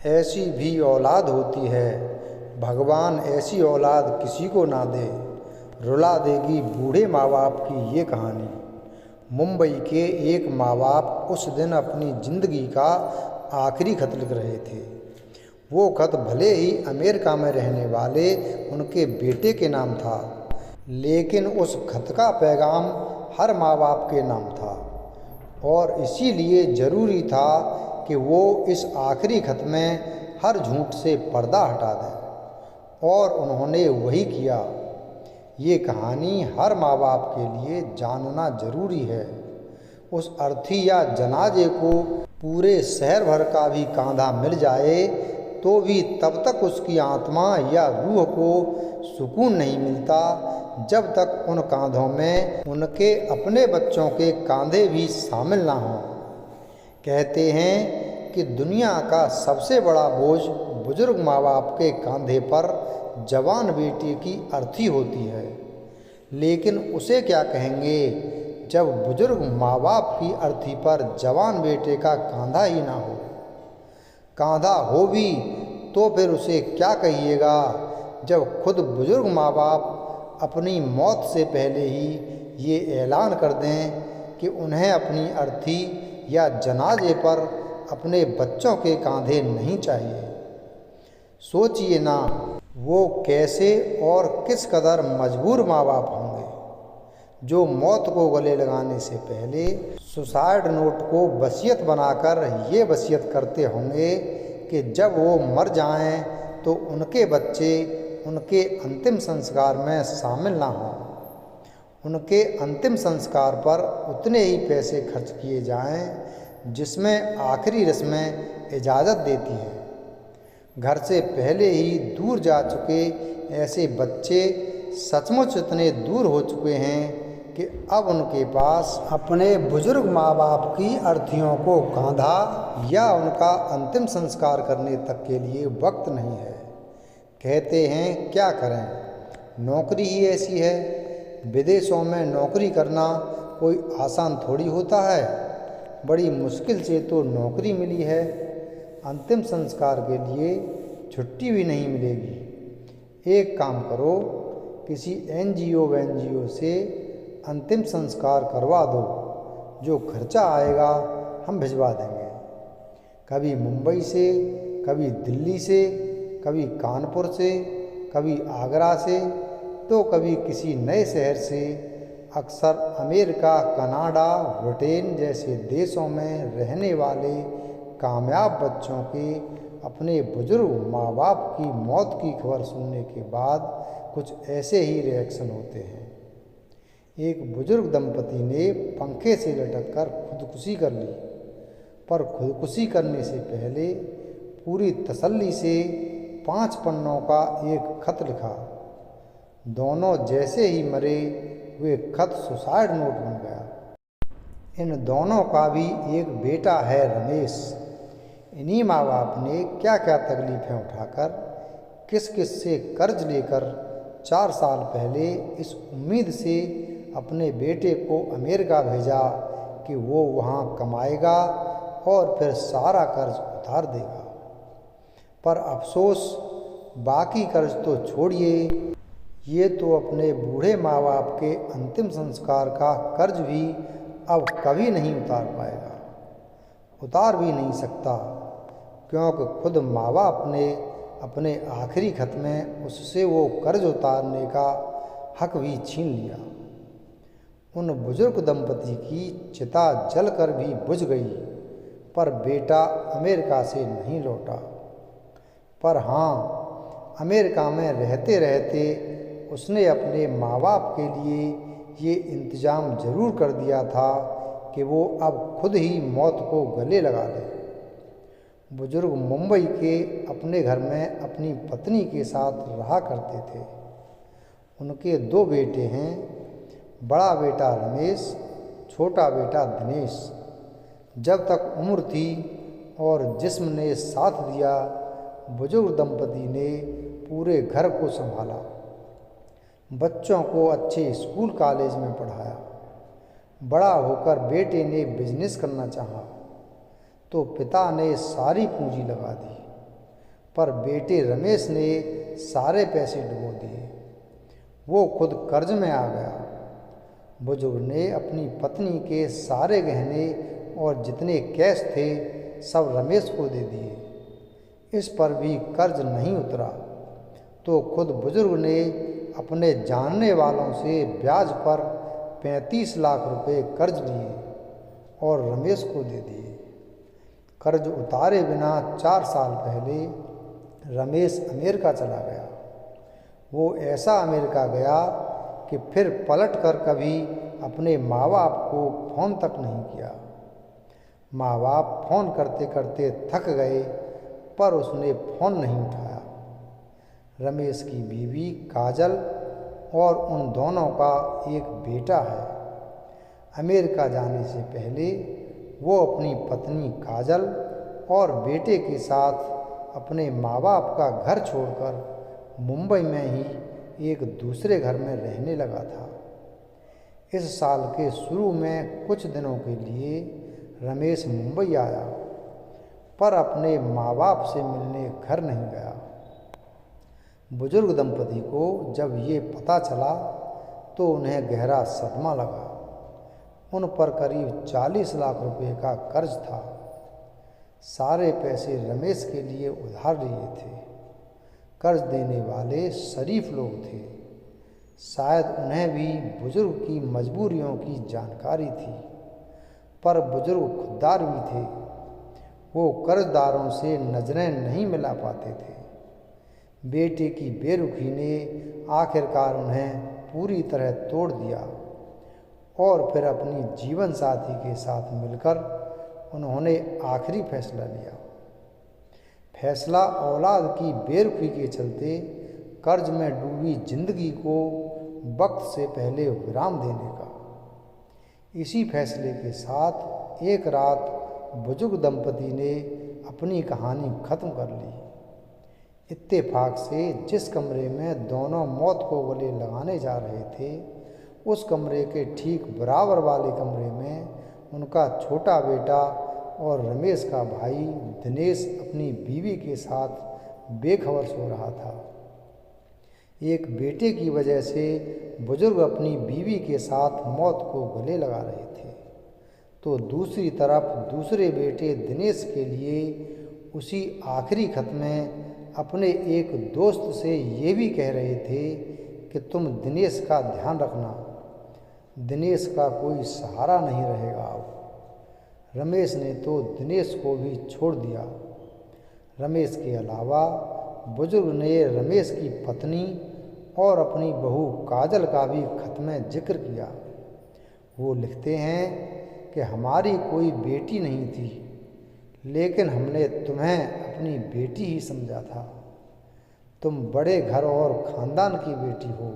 ऐसी भी औलाद होती है, भगवान ऐसी औलाद किसी को ना दे। रुला देगी बूढ़े माँ बाप की ये कहानी। मुंबई के एक माँ बाप उस दिन अपनी ज़िंदगी का आखिरी खत लिख रहे थे। वो खत भले ही अमेरिका में रहने वाले उनके बेटे के नाम था, लेकिन उस खत का पैगाम हर माँ बाप के नाम था और इसीलिए ज़रूरी था कि वो इस आखिरी खत में हर झूठ से पर्दा हटा दें, और उन्होंने वही किया। ये कहानी हर माँ बाप के लिए जानना ज़रूरी है। उस अर्थी या जनाजे को पूरे शहर भर का भी कांधा मिल जाए तो भी तब तक उसकी आत्मा या रूह को सुकून नहीं मिलता जब तक उन कांधों में उनके अपने बच्चों के कांधे भी शामिल ना हों। कहते हैं कि दुनिया का सबसे बड़ा बोझ बुजुर्ग माँ बाप के कांधे पर जवान बेटे की अर्थी होती है, लेकिन उसे क्या कहेंगे जब बुजुर्ग माँ बाप की अर्थी पर जवान बेटे का कांधा ही ना हो। कांधा हो भी तो फिर उसे क्या कहिएगा जब खुद बुजुर्ग माँ बाप अपनी मौत से पहले ही ये ऐलान कर दें कि उन्हें अपनी अर्थी या जनाजे पर अपने बच्चों के कांधे नहीं चाहिए। सोचिए ना, वो कैसे और किस कदर मजबूर माँ बाप होंगे जो मौत को गले लगाने से पहले सुसाइड नोट को वसीयत बनाकर ये वसीयत करते होंगे कि जब वो मर जाएं तो उनके बच्चे उनके अंतिम संस्कार में शामिल ना हों। उनके अंतिम संस्कार पर उतने ही पैसे खर्च किए जाएं जिसमें आखिरी रस्में इजाज़त देती हैं। घर से पहले ही दूर जा चुके ऐसे बच्चे सचमुच इतने दूर हो चुके हैं कि अब उनके पास अपने बुजुर्ग माँ बाप की अर्थियों को कांधा या उनका अंतिम संस्कार करने तक के लिए वक्त नहीं है। कहते हैं क्या करें, नौकरी ही ऐसी है। विदेशों में नौकरी करना कोई आसान थोड़ी होता है। बड़ी मुश्किल से तो नौकरी मिली है। अंतिम संस्कार के लिए छुट्टी भी नहीं मिलेगी। एक काम करो, किसी एनजीओ से अंतिम संस्कार करवा दो। जो खर्चा आएगा हम भिजवा देंगे। कभी मुंबई से, कभी दिल्ली से, कभी कानपुर से, कभी आगरा से, तो कभी किसी नए शहर से। अक्सर अमेरिका, कनाडा, ब्रिटेन जैसे देशों में रहने वाले कामयाब बच्चों के अपने बुजुर्ग माँ बाप की मौत की खबर सुनने के बाद कुछ ऐसे ही रिएक्शन होते हैं। एक बुजुर्ग दंपति ने पंखे से लटककर खुदकुशी कर ली, पर खुदकुशी करने से पहले पूरी तसल्ली से 5 पन्नों का एक खत लिखा। दोनों जैसे ही मरे वे खत सुसाइड नोट बन गया। इन दोनों का भी एक बेटा है, रमेश। इन्हीं माँ बाप ने क्या क्या तकलीफ़ें उठाकर, किस किस से कर्ज लेकर 4 साल पहले इस उम्मीद से अपने बेटे को अमेरिका भेजा कि वो वहाँ कमाएगा और फिर सारा कर्ज उतार देगा। पर अफसोस, बाकी कर्ज तो छोड़िए, ये तो अपने बूढ़े माँ बाप के अंतिम संस्कार का कर्ज भी अब कभी नहीं उतार पाएगा। उतार भी नहीं सकता, क्योंकि खुद माँ बाप ने अपने आखिरी खत में उससे वो कर्ज उतारने का हक भी छीन लिया। उन बुजुर्ग दंपति की चिता जलकर भी बुझ गई, पर बेटा अमेरिका से नहीं लौटा। पर हाँ, अमेरिका में रहते रहते उसने अपने माँ बाप के लिए ये इंतज़ाम ज़रूर कर दिया था कि वो अब खुद ही मौत को गले लगा ले। बुजुर्ग मुंबई के अपने घर में अपनी पत्नी के साथ रहा करते थे। उनके 2 बेटे हैं, बड़ा बेटा रमेश, छोटा बेटा दिनेश। जब तक उम्र थी और जिस्म ने साथ दिया, बुजुर्ग दंपति ने पूरे घर को संभाला, बच्चों को अच्छे स्कूल कॉलेज में पढ़ाया। बड़ा होकर बेटे ने बिजनेस करना चाहा तो पिता ने सारी पूंजी लगा दी। पर बेटे रमेश ने सारे पैसे डुबो दिए। वो खुद कर्ज में आ गया। बुजुर्ग ने अपनी पत्नी के सारे गहने और जितने कैश थे सब रमेश को दे दिए। इस पर भी कर्ज नहीं उतरा तो खुद बुजुर्ग ने अपने जानने वालों से ब्याज पर 35 लाख रुपए कर्ज लिए और रमेश को दे दिए। कर्ज उतारे बिना 4 साल पहले रमेश अमेरिका चला गया। वो ऐसा अमेरिका गया कि फिर पलट कर कभी अपने माँ बाप को फ़ोन तक नहीं किया। माँ बाप फ़ोन करते करते थक गए पर उसने फ़ोन नहीं उठाया। रमेश की बीवी काजल और उन दोनों का एक बेटा है। अमेरिका जाने से पहले वो अपनी पत्नी काजल और बेटे के साथ अपने माँ बाप का घर छोड़कर मुंबई में ही एक दूसरे घर में रहने लगा था। इस साल के शुरू में कुछ दिनों के लिए रमेश मुंबई आया पर अपने माँ बाप से मिलने घर नहीं गया। बुजुर्ग दंपति को जब ये पता चला तो उन्हें गहरा सदमा लगा। उन पर करीब 40 लाख रुपए का कर्ज था। सारे पैसे रमेश के लिए उधार लिए थे। कर्ज देने वाले शरीफ लोग थे। शायद उन्हें भी बुजुर्ग की मजबूरियों की जानकारी थी, पर बुजुर्ग खुददार भी थे। वो कर्जदारों से नजरें नहीं मिला पाते थे। बेटे की बेरुखी ने आखिरकार उन्हें पूरी तरह तोड़ दिया और फिर अपनी जीवन साथी के साथ मिलकर उन्होंने आखिरी फैसला लिया। फैसला औलाद की बेरुखी के चलते कर्ज में डूबी जिंदगी को वक्त से पहले विराम देने का। इसी फैसले के साथ एक रात बुजुर्ग दंपति ने अपनी कहानी खत्म कर ली। इत्तेफाक से जिस कमरे में दोनों मौत को गले लगाने जा रहे थे, उस कमरे के ठीक बराबर वाले कमरे में उनका छोटा बेटा और रमेश का भाई दिनेश अपनी बीवी के साथ बेखबर सो रहा था। एक बेटे की वजह से बुजुर्ग अपनी बीवी के साथ मौत को गले लगा रहे थे, तो दूसरी तरफ दूसरे बेटे दिनेश के लिए उसी आखिरी खत में अपने एक दोस्त से ये भी कह रहे थे कि तुम दिनेश का ध्यान रखना, दिनेश का कोई सहारा नहीं रहेगा अब। रमेश ने तो दिनेश को भी छोड़ दिया। रमेश के अलावा बुजुर्ग ने रमेश की पत्नी और अपनी बहू काजल का भी खत में जिक्र किया। वो लिखते हैं कि हमारी कोई बेटी नहीं थी, लेकिन हमने तुम्हें अपनी बेटी ही समझा था। तुम बड़े घर और ख़ानदान की बेटी हो,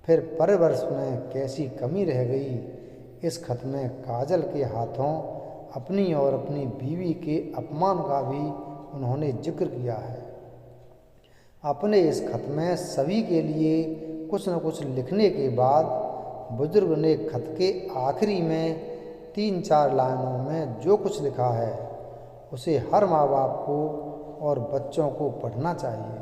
फिर परिवर्ष में कैसी कमी रह गई। इस खत में काजल के हाथों अपनी और अपनी बीवी के अपमान का भी उन्होंने जिक्र किया है। अपने इस खत में सभी के लिए कुछ न कुछ लिखने के बाद बुजुर्ग ने खत के आखिरी में 3-4 लाइनों में जो कुछ लिखा है उसे हर माँ बाप को और बच्चों को पढ़ना चाहिए।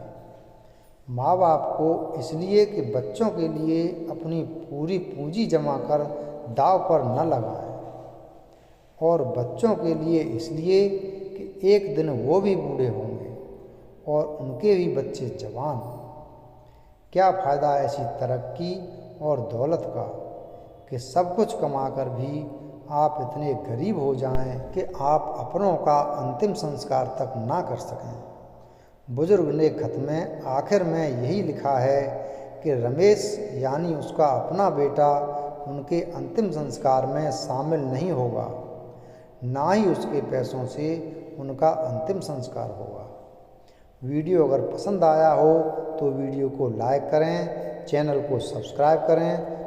माँ बाप को इसलिए कि बच्चों के लिए अपनी पूरी पूंजी जमा कर दाव पर न लगाएं, और बच्चों के लिए इसलिए कि एक दिन वो भी बूढ़े होंगे और उनके भी बच्चे जवान। क्या फ़ायदा ऐसी तरक्की और दौलत का कि सब कुछ कमाकर भी आप इतने गरीब हो जाएं कि आप अपनों का अंतिम संस्कार तक ना कर सकें। बुजुर्ग ने खत में आखिर में यही लिखा है कि रमेश यानी उसका अपना बेटा उनके अंतिम संस्कार में शामिल नहीं होगा, ना ही उसके पैसों से उनका अंतिम संस्कार होगा। वीडियो अगर पसंद आया हो तो वीडियो को लाइक करें, चैनल को सब्सक्राइब करें